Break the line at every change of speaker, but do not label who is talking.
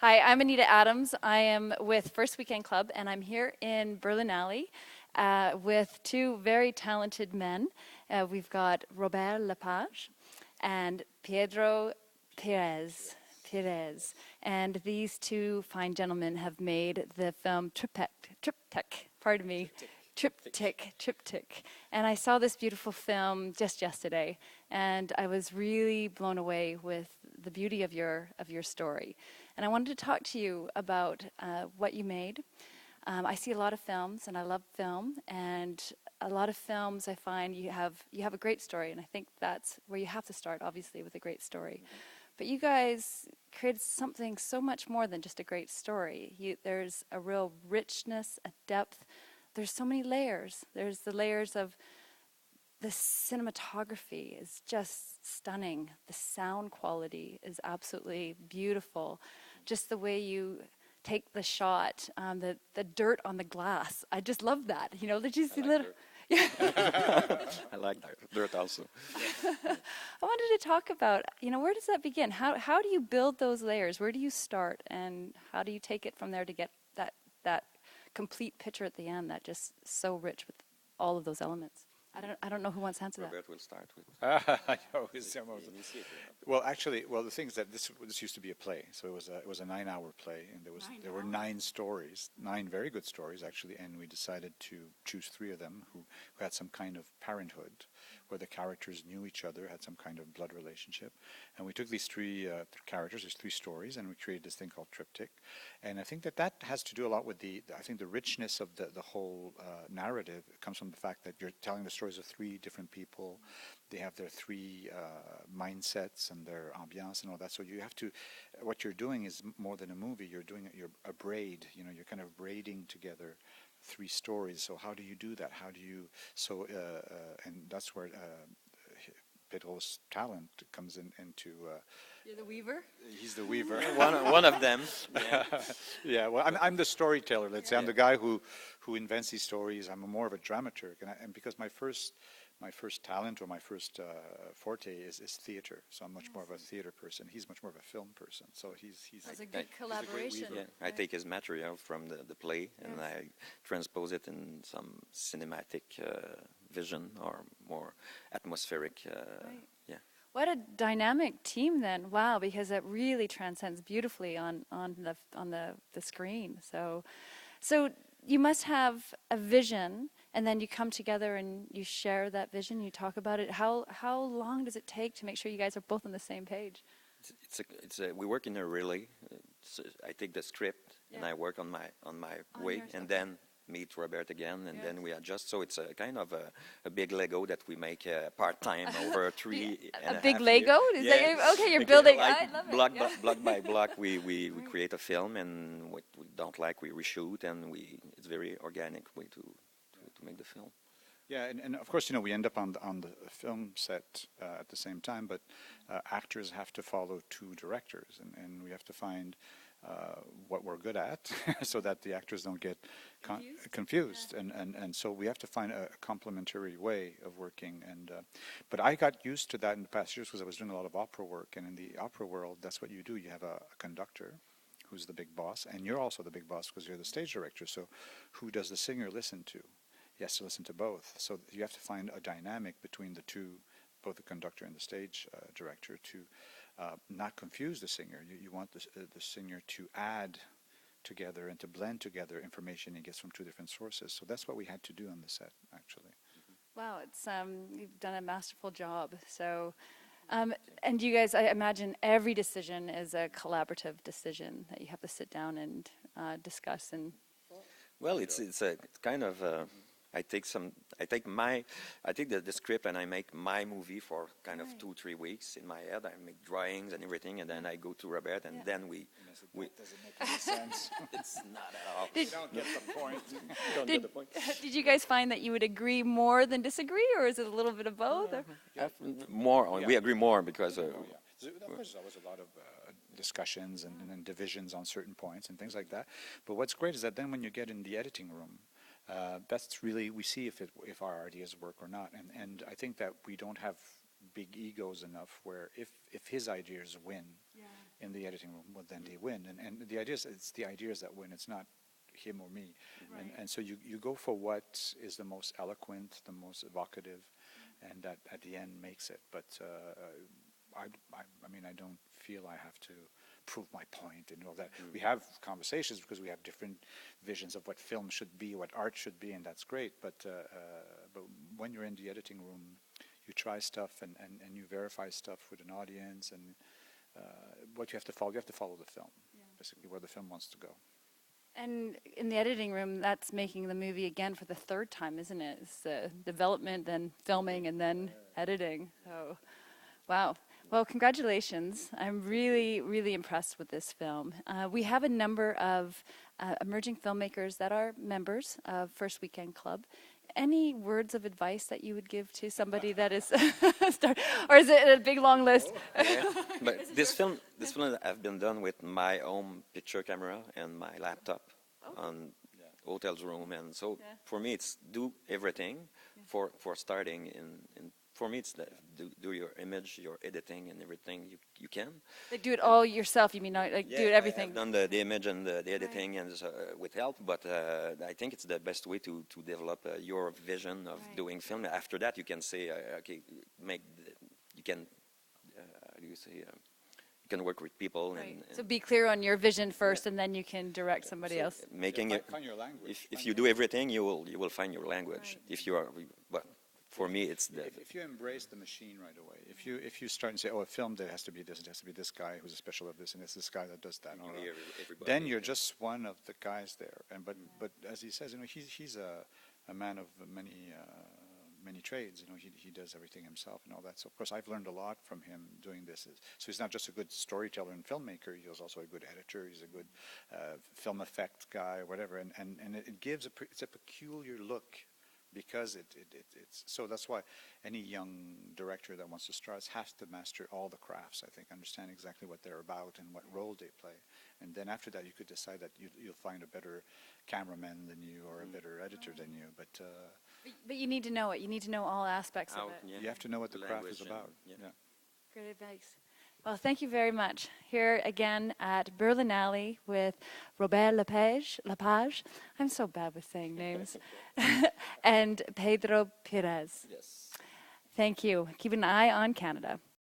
Hi, I'm Anita Adams. I am with First Weekend Club, and I'm here in Berlinale with two very talented men. We've got Robert Lepage and Pedro Pires. And these two fine gentlemen have made the film Triptych. And I saw this beautiful film just yesterday, and I was really blown away with the beauty of your story. And I wanted to talk to you about what you made. I see a lot of films, and I love film, and a lot of films I find you have a great story, and I think that's where you have to start, obviously, with a great story. But you guys created something so much more than just a great story. There's a real richness, a depth. There's so many layers. There's the layers of the cinematography is just stunning. The sound quality is absolutely beautiful. Just the way you take the shot, the dirt on the glass. I just love that. You know, did you see little? Yeah.
I like dirt also.
I wanted to talk about, where does that begin? How do you build those layers? Where do you start, and how do you take it from there to get that complete picture at the end that just so rich with all of those elements? I don't know who wants to answer that.
Robert will start with.
Well, the thing is that this used to be a play, so it was a 9-hour play, and there were 9 stories, 9 very good stories actually, and we decided to choose 3 of them who had some kind of parenthood, where the characters knew each other, had some kind of blood relationship, and we took these 3 characters, these 3 stories, and we created this thing called triptych, and I think that has to do a lot with the richness of the whole narrative. It comes from the fact that you're telling the stories of 3 different people. They have their 3 mindsets and their ambiance and all that. So you have to, what you're doing is more than a movie. You're doing you're a braid. You're kind of braiding together 3 stories. So how do you do that? How do you? So and that's where Pedro's talent comes into.
You're the weaver?
He's the weaver.
one of them. Yeah.
Yeah. Well, I'm the storyteller. Let's say I'm the guy who invents these stories. I'm more of a dramaturg, and because my first talent or my first forte is theater. So I'm much more of a theater person. He's much more of a film person. So he's
That's a good collaboration.
Yeah, I take his material from the play and I transpose it in some cinematic vision or more atmospheric. Yeah.
What a dynamic team then! Wow, because it really transcends beautifully on the screen. So you must have a vision, and then you come together and you share that vision. You talk about it. How long does it take to make sure you guys are both on the same page?
We work in a relay. I take the script and I work on my way, and then meet Robert again, and then we adjust. So it's a kind of a big Lego that we make part-time over 3 and
a big Lego? Is that, okay, you're building. I love it.
Block by block, we create a film, and what we don't like, we reshoot, and it's very organic way to make the film.
Yeah, and of course, we end up on the film set at the same time, but actors have to follow 2 directors, and we have to find what we're good at so that the actors don't get confused. And so we have to find a complementary way of working. But I got used to that in the past years because I was doing a lot of opera work, and in the opera world, that's what you do. You have a conductor who's the big boss, and you're also the big boss because you're the stage director. So who does the singer listen to? He has to listen to both. So you have to find a dynamic between the 2, both the conductor and the stage director, to not confuse the singer. You want the singer to add together and to blend together information he gets from 2 different sources. So that's what we had to do on the set, actually.
Wow, it's you've done a masterful job. So, and you guys, I imagine every decision is a collaborative decision that you have to sit down and discuss. And
well, it's a kind of. I take the script and I make my movie for kind of 2-3 weeks in my head. I make drawings and everything, and then I go to Robert, and then we.
Does it make any sense?
It's not at all.
You don't get the point.
Get the point.
Did you guys find that you would agree more than disagree, or is it a little bit of both?
More, we agree more because.
Of course, there's always a lot of discussions and divisions on certain points and things like that. But what's great is that then when you get in the editing room, that's really, we see if our ideas work or not. And I think that we don't have big egos enough where if his ideas win, in the editing room, well, then they win. And the idea is it's the ideas that win. It's not him or me.
Right.
And so you go for what is the most eloquent, the most evocative, and that at the end makes it. But I mean, I don't feel I have to prove my point and all that. We have conversations because we have different visions of what film should be, what art should be, and that's great. But when you're in the editing room, you try stuff and you verify stuff with an audience, and what you have to follow the film, basically where the film wants to go.
And in the editing room, that's making the movie again for the third time, isn't it? It's development, then filming, and then editing. So, wow. Well, congratulations. I'm really, really impressed with this film. We have a number of emerging filmmakers that are members of First Weekend Club. Any words of advice that you would give to somebody that is or is it a big long list?
Yeah. But this film have been done with my own picture camera and my laptop on hotel's room, and so for me it's do everything for starting in. For me, it's do your image, your editing, and everything you can.
Like do it all yourself. You mean like do it everything?
I've done the image and the editing and with help, but I think it's the best way to develop your vision of doing film. After that, you can say, okay, you can how do you say? You can work with people.
Right.
And
So be clear on your vision first, and then you can direct somebody else.
Making it.
Find your language.
If you do everything, you will find your language.
Right.
If you are, but for me, it's
if you embrace the machine right away, if you start and say, oh, a film, there has to be this, it has to be this guy who's a special of this, and it's this guy that does that, then you're just one of the guys there. And but as he says, he's a man of many trades. He does everything himself and all that. So of course I've learned a lot from him doing this. So he's not just a good storyteller and filmmaker. He's also a good editor. He's a good film effect guy or whatever. And it gives it's a peculiar look. Because it's so that's why any young director that wants to start has to master all the crafts. I think understand exactly what they're about and what role they play, and then after that you could decide that you'll find a better cameraman than you or a better editor than you. But
you need to know it. You need to know all aspects of it.
You have to know what the craft is about.
Great advice. Well, thank you very much. Here again at Berlinale with Robert Lepage. I'm so bad with saying names. And Pedro Pires.
Yes.
Thank you. Keep an eye on Canada.